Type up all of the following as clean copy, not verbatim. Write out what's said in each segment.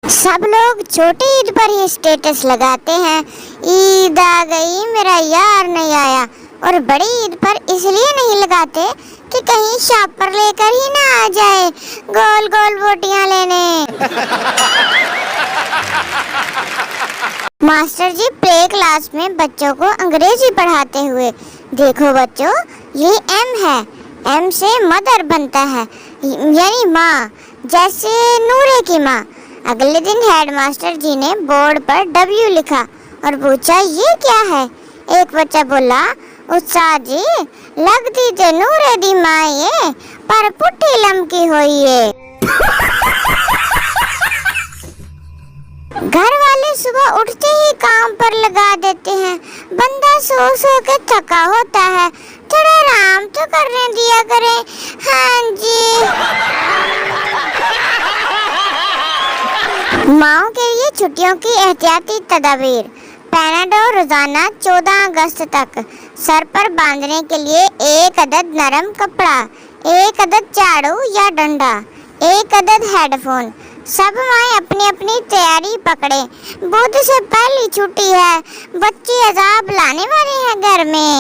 सब लोग छोटी ईद पर ही स्टेटस लगाते हैं, ईद आ गई मेरा यार नहीं आया। और बड़ी ईद पर इसलिए नहीं लगाते कि कहीं शॉपर लेकर ही ना आ जाए गोल गोल बोटियां लेने। मास्टर जी प्ले क्लास में बच्चों को अंग्रेजी पढ़ाते हुए, देखो बच्चों ये एम है, एम से मदर बनता है यानी माँ, जैसे नूरे की माँ। अगले दिन हेडमास्टर जी ने बोर्ड पर डब्ल्यू लिखा और पूछा ये क्या है। एक बच्चा बोला, उस्ताद जी लगती तो नूरे दी माँ ये, पर पुट्ठी लमकी हुई है। घर वाले सुबह उठते ही काम पर लगा देते हैं, बंदा सो सो के थका होता है, थोड़ा आराम तो करने दिया करें। हाँ जी। माओ के लिए छुट्टियों की एहतियाती तदाबीर। पैनाडोल रोजाना 14 अगस्त तक। सर पर बांधने के लिए एक अदद नरम कपड़ा, एक अदद झाड़ू या डंडा, एक अदद हेडफोन। सब माएँ अपनी अपनी तैयारी पकड़े, बुध से पहली छुट्टी है, बच्चे अजाब लाने वाले हैं घर में।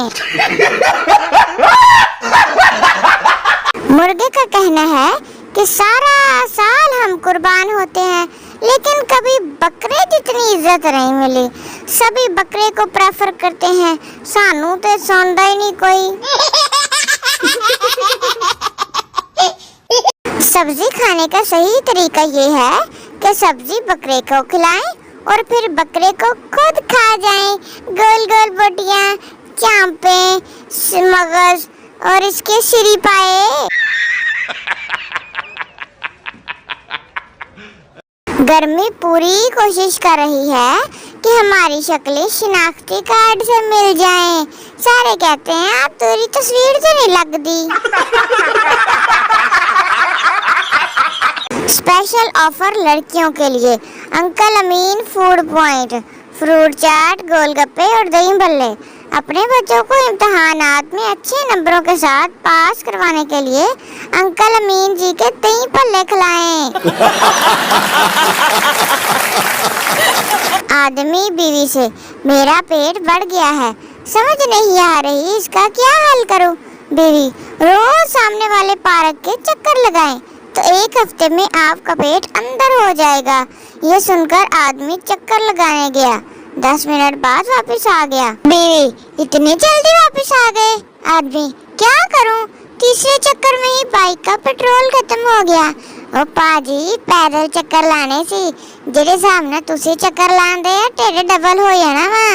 मुर्गे का कहना है कि सारा साल हम कुर्बान होते हैं, लेकिन कभी बकरे जितनी इज्जत नहीं मिली। सभी बकरे को प्रेफर करते हैं, सानू तो सौंदा ही नहीं कोई। सब्जी खाने का सही तरीका ये है कि सब्जी बकरे को खिलाएं और फिर बकरे को खुद खा जाएं। गोल गोल बोटियां, चांपे, मगज और इसके सिरी पाए। गर्मी पूरी कोशिश कर रही है कि हमारी शक्लें शिनाख्ती कार्ड से मिल जाएं। सारे कहते हैं आप तेरी तस्वीर से नहीं लगती। स्पेशल ऑफर लड़कियों के लिए, अंकल अमीन फूड पॉइंट, फ्रूट चाट, गोलगप्पे और दही भल्ले। अपने बच्चों को इम्तिहानात में अच्छे नंबरों के साथ पास करवाने के लिए अंकल अमीन जी के दही भल्ले खिलाएं। आदमी बीवी से, मेरा पेट बढ़ गया है, समझ नहीं आ रही इसका क्या हल करूं। बीवी, रोज सामने वाले पार्क के चक्कर लगाएं तो एक हफ्ते में आपका पेट अंदर हो जाएगा। ये सुनकर आदमी चक्कर लगाने गया, 10 मिनट बाद वापस आ गया। बीवी, इतनी जल्दी वापस आ गए? आदमी, क्या करूं, तीसरे चक्कर में ही बाइक का पेट्रोल खत्म हो गया। ओ पाजी, पैदल चक्कर लाने से जेड़े सामने तुसी चक्कर लांदे टेढ़े डबल हो जाना वा।